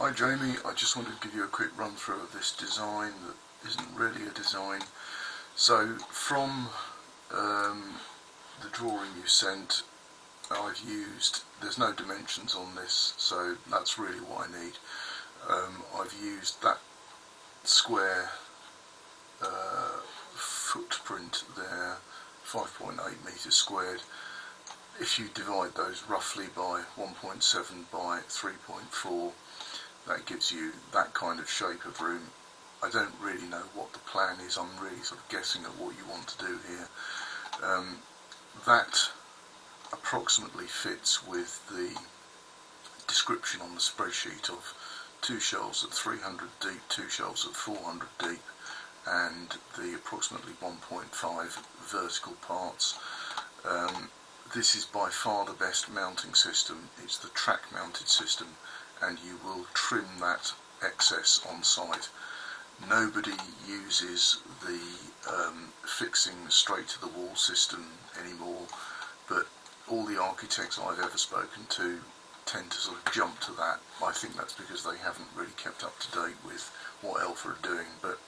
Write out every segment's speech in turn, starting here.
Hi Jamie, I just wanted to give you a quick run through of this design that isn't really a design. So from the drawing you sent, I've used, there's no dimensions on this, so that's really what I need. I've used that square footprint there, 5.8 metres squared. If you divide those roughly by 1.7 by 3.4, that gives you that kind of shape of room. I don't really know what the plan is, I'm really sort of guessing at what you want to do here. That approximately fits with the description on the spreadsheet of 2 shelves at 300 deep, 2 shelves at 400 deep, and the approximately 1.5 vertical parts. This is by far the best mounting system. It's the track mounted system, and you will trim that excess on site. Nobody uses the fixing straight to the wall system anymore, but all the architects I've ever spoken to tend to sort of jump to that. I think that's because they haven't really kept up to date with what Elfa are doing, but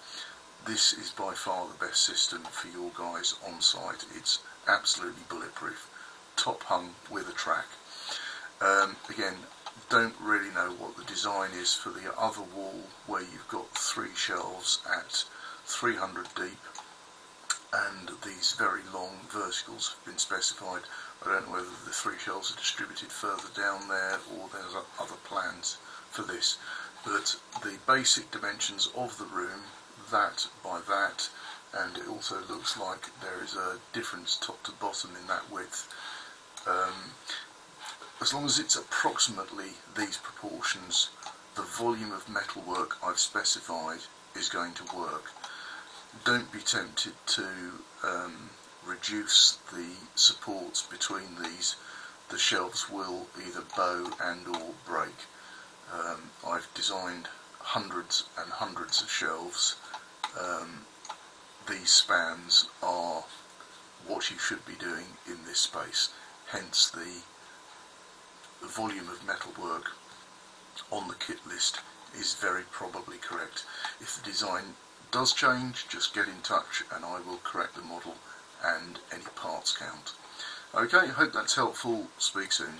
this is by far the best system for your guys on site. It's absolutely bulletproof, top hung with a track. Again, don't really know what the design is for the other wall where you've got 3 shelves at 300 deep and these very long verticals have been specified. I don't know whether the 3 shelves are distributed further down there or there's other plans for this, but the basic dimensions of the room, that by that, and it also looks like there is a difference top to bottom in that width. As long as it's approximately these proportions, the volume of metalwork I've specified is going to work. Don't be tempted to reduce the supports between these. The shelves will either bow and or break. I've designed hundreds and hundreds of shelves. These spans are what you should be doing in this space, hence the volume of metalwork on the kit list is very probably correct. If the design does change, just get in touch and I will correct the model and any parts count. Okay, I hope that's helpful. Speak soon.